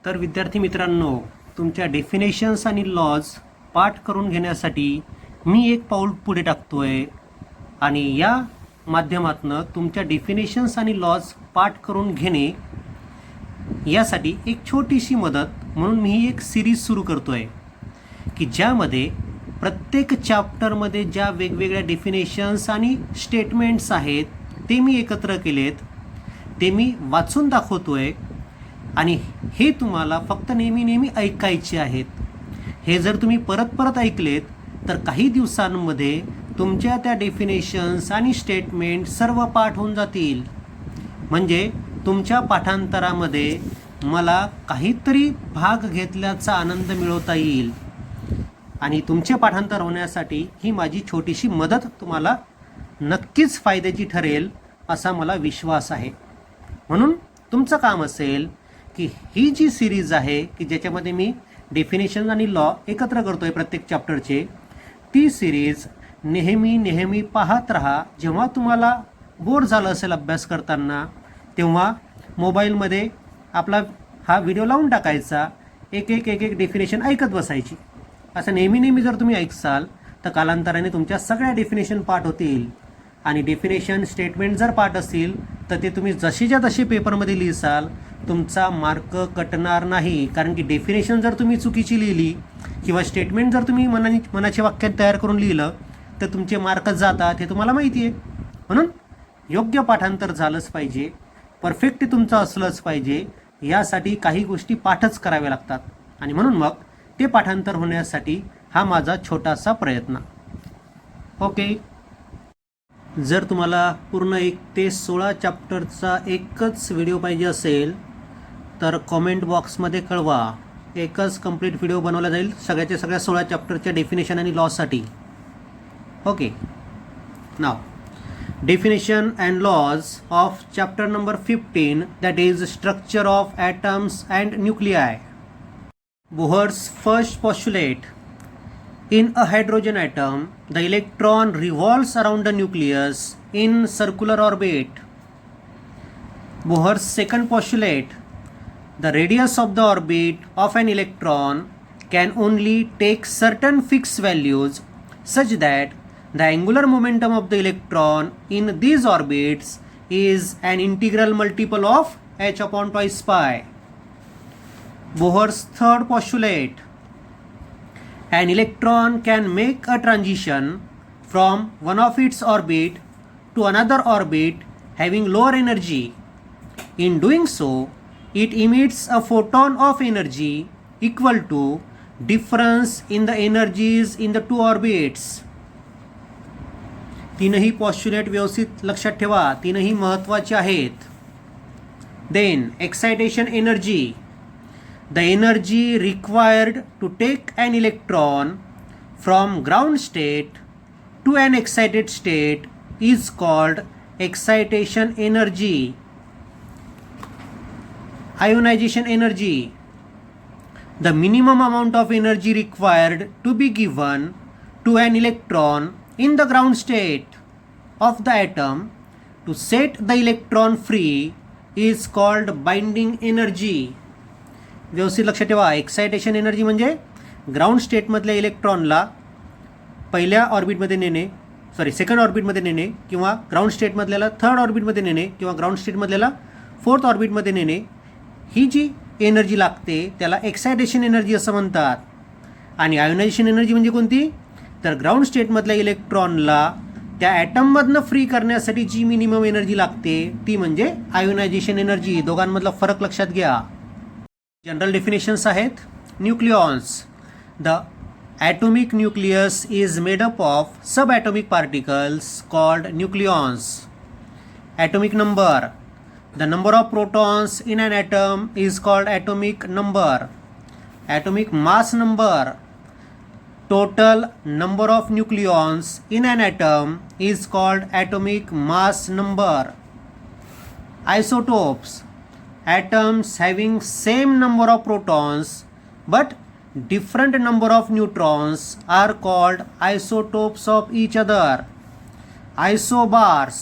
तर विद्यार्थी मित्रांनो, तुमच्या डेफिनेशन्स आणि लॉज पाठ करून घेण्यासाठी मी एक पाऊल पुढे टाकतोय आणि या माध्यमातून तुमच्या डेफिनेशन्स आणि लॉज पाठ करून घेणे यासाठी एक छोटीशी मदत म्हणून मी ही एक सिरीज सुरू करतोय की ज्यामध्ये प्रत्येक चॅप्टरमध्ये ज्या वेगवेगळ्या डेफिनेशन्स आणि स्टेटमेंट्स आहेत ते मी एकत्र केलेत, ते मी वाचून दाखवतोय आणि हे तुम्हाला फक्त नेहमी ऐकायचे आहेत. हे जर तुम्ही परत परत ऐकलेत तर काही दिवसांमध्ये तुमच्या त्या डेफिनेशन्स आणि स्टेटमेंट सर्व पाठ होऊन जातील. म्हणजे तुमच्या पाठांतरामध्ये मला काहीतरी भाग घेतल्याचा आनंद मिळवता येईल आणि तुमचे पाठांतर होण्यासाठी ही माझी छोटीशी मदत तुम्हाला नक्कीच फायद्याची ठरेल असा मला विश्वास आहे. म्हणून तुमचं काम असेल की ही जी सिरीज आहे की ज्याच्यामध्ये मी डेफिनेशन आणि लॉ एकत्र करतोय प्रत्येक चॅप्टरचे, ती सिरीज नेहमी पाहत राहा. जेव्हा तुम्हाला बोर झालं असेल अभ्यास करताना तेव्हा मोबाईलमध्ये आपला हा व्हिडिओ लावून टाकायचा, एक डेफिनेशन ऐकत बसायची. असं नेहमी जर तुम्ही ऐकसाल तर कालांतराने तुमच्या सगळ्या डेफिनेशन पाठ होतील आणि डेफिनेशन स्टेटमेंट जर पाठ असतील तर ते तुम्ही जशीच्या तशी पेपरमध्ये लिहिसाल, तुमचा मार्क कटणार नाही. कारण की डेफिनेशन जर तुम्ही चुकीची लिहिली किंवा स्टेटमेंट जर तुम्ही मनाचे वाक्य तयार करून लिहिलं तर तुमचे मार्क जातात, हे तुम्हाला माहिती आहे. म्हणून योग्य पाठांतर झालंच पाहिजे, परफेक्ट तुमचं असलंच पाहिजे. यासाठी काही गोष्टी पाठच कराव्या लागतात आणि म्हणून मग ते पाठांतर होण्यासाठी हा माझा छोटासा प्रयत्न. ओके, जर तुम्हाला पूर्ण 1 ते 16 चॅप्टरचा एकच व्हिडिओ पाहिजे असेल तर कॉमेंट बॉक्समध्ये कळवा. एकच कंप्लीट व्हिडिओ बनवला जाईल सगळ्या 16 चॅप्टरच्या डेफिनेशन आणि लॉजसाठी. ओके, नाव definition and laws of chapter number 15, that is structure of atoms and nuclei. Bohr's first postulate: in a hydrogen atom the electron revolves around the nucleus in circular orbit. Bohr's second postulate: the radius of the orbit of an electron can only take certain fixed values such that the angular momentum of the electron in these orbits is an integral multiple of h upon twice pi. Bohr's third postulate: an electron can make a transition from one of its orbit to another orbit having lower energy. In doing so, it emits a photon of energy equal to difference in the energies in the two orbits. तीनही पॉस्ट्युलेट व्यवस्थित लक्षात ठेवा, तीनही महत्त्वाचे आहेत. Then excitation energy: the energy required to take an electron from ground state to an excited state is called excitation energy. Ionization energy: the minimum amount of energy required to be given to an electron in the ground state of the atom to set the electron free is called binding energy. व्यवस्थित लक्षात ठेवा, excitation energy म्हणजे ground स्टेटमधल्या इलेक्ट्रॉनला पहिल्या ऑर्बिटमध्ये नेणे, second ऑर्बिटमध्ये नेणे किंवा ground स्टेटमधल्याला third ऑर्बिटमध्ये नेणे किंवा ग्राउंड स्टेटमधल्याला फोर्थ ऑर्बिटमध्ये नेणे, ही जी एनर्जी लागते त्याला एक्सायटेशन एनर्जी असं म्हणतात. आणि आयोनायझेशन एनर्जी म्हणजे कोणती? तर ग्राउंड स्टेटमधल्या इलेक्ट्रॉनला त्या ॲटममधनं फ्री करण्यासाठी जी मिनिमम एनर्जी लागते ती म्हणजे आयोनायझेशन एनर्जी. दोघांमधला फरक लक्षात घ्या. जनरल डेफिनेशन्स आहेत. Nucleons: the atomic nucleus is made up of subatomic particles called nucleons. Atomic number: the number of protons in an atom is called atomic number. Atomic mass number: total number of nucleons in an atom is called atomic mass number. Isotopes: atoms having same number of protons but different number of neutrons are called isotopes of each other. Isobars: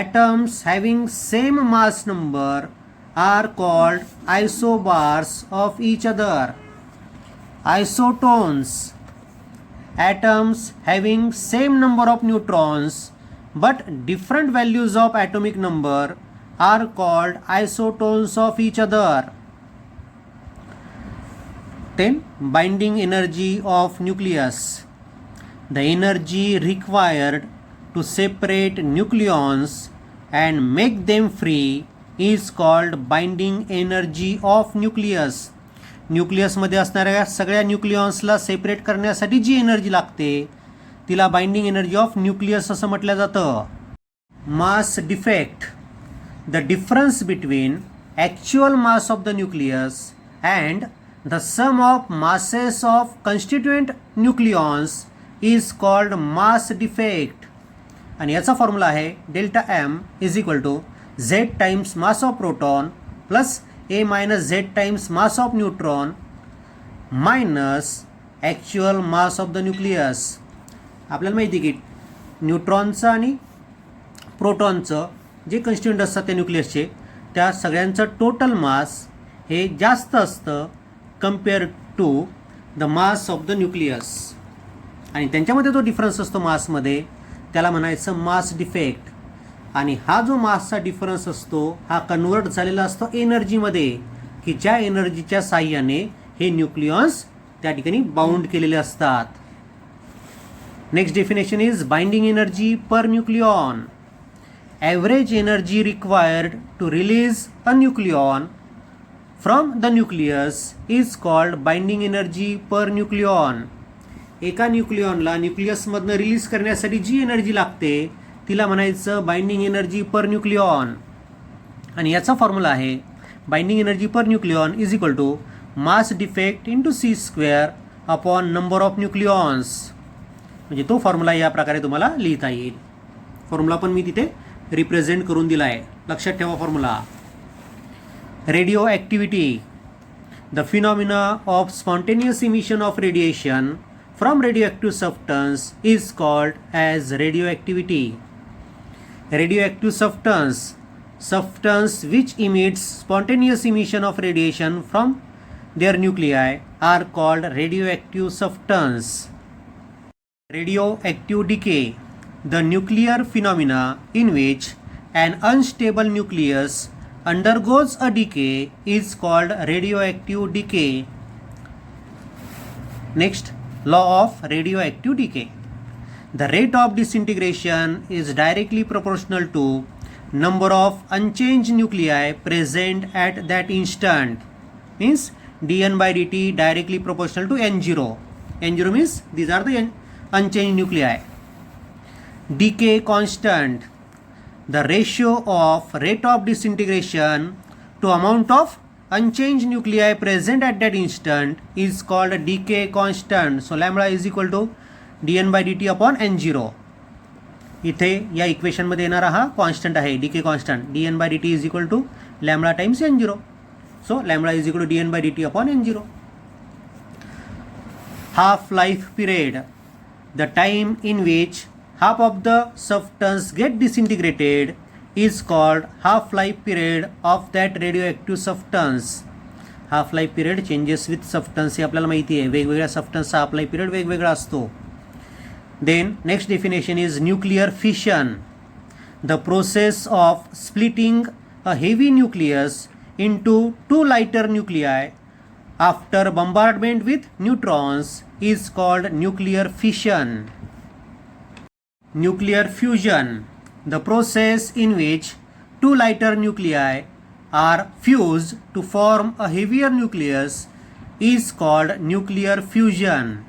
atoms having same mass number are called isobars of each other. Isotones, atoms having same number of neutrons but different values of atomic number are called isotones of each other. Then binding energy of nucleus. The energy required to separate nucleons and make them free is called binding energy of nucleus. न्यूक्लियसमध्ये असणाऱ्या सगळ्या न्यूक्लियॉन्सला separate करण्यासाठी जी energy लागते तिला binding energy of nucleus असं म्हटलं जातं. Mass defect. The difference between actual mass of the nucleus and the sum of masses of constituent nucleons is called mass defect. आणि याचा फॉर्म्युला आहे delta M is equal to Z times mass of proton plus A minus Z times mass of neutron minus actual mass of the nucleus. आपल्याला माहिती की न्यूट्रॉनचं आणि प्रोटॉनचं जे कन्स्टिट्युएंट असतात त्या न्यूक्लियसचे त्या सगळ्यांचं टोटल मास हे जास्त असतं compare to the mass of the nucleus. आणि त्यांच्यामध्ये जो डिफरन्स असतो मासमध्ये त्याला म्हणायचं मास डिफेक्ट. आणि हा जो मासचा डिफरन्स असतो हा कन्वर्ट झालेला असतो एनर्जीमध्ये की ज्या एनर्जीच्या साह्याने हे न्यूक्लियॉन्स त्या ठिकाणी बाउंड केलेले असतात. Next definition is binding energy per nucleon. Average energy required to release a nucleon from the nucleus is called binding energy per nucleon. एका न्यूक्लियॉनला न्यूक्लियसमधनं रिलीज करण्यासाठी जी एनर्जी लागते तिला म्हणायचं बाइंडिंग एनर्जी पर न्यूक्लियॉन. आणि याचा फॉर्म्युला आहे binding energy per nucleon is equal to mass defect into c square upon number of nucleons. म्हणजे तो फॉर्म्युला या प्रकारे तुम्हाला लिहिता येईल. फॉर्म्युला पण मी तिथे रिप्रेझेंट करून दिला आहे. लक्षात ठेवा formula. Radio activity. The phenomena of spontaneous emission of radiation from radioactive substance is called as radioactivity. Radioactive substance which emits spontaneous emission of radiation from their nuclei are called radioactive substance. Radioactive decay. The nuclear phenomena in which an unstable nucleus undergoes a decay is called radioactive decay. Next, law of radioactive decay. The rate of disintegration is directly proportional to number of unchanged nuclei present at that instant. Means dN by dt directly proportional to n0. n0 means these are the unchanged nuclei. Decay constant. The ratio of rate of disintegration to amount of unchanged nuclei present at that instant is called a decay constant. So lambda is equal to dN by dt upon n0. इथे या इक्वेशनमध्ये येणारा हा constant आहे decay constant. dN by dt is equal to lambda times n0. So lambda is equal to dN by dt upon n0. Half life period. The time in which half of the substance get disintegrated is called half-life period of that radioactive substance. Half-life period changes with substance हे आपल्याला माहिती आहे. वेगवेगळ्या सबस्टन्सचा half life period वेगवेगळा असतो. Then next definition is nuclear fission. The process of splitting a heavy nucleus into two lighter nuclei after bombardment with neutrons is called nuclear fission. Nuclear fusion. The process in which two lighter nuclei are fused to form a heavier nucleus is called nuclear fusion.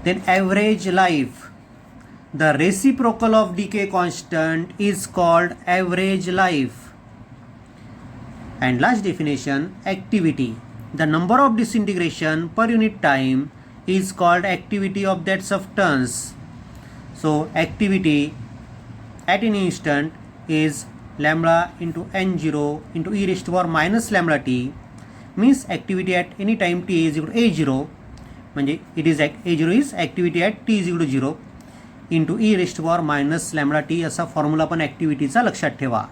Then average life. The reciprocal of decay constant is called average life. And last definition, activity. The number of disintegration per unit time is called activity of that substance. So activity at any instant is lambda into n0 into e raised to power minus lambda t. Means activity at any time t is equal to a0. म्हणजे it is a0 is activity at t is equal to 0 into e raised to power minus lambda t. असा formula पण ॲक्टिव्हिटीचा लक्षात ठेवा.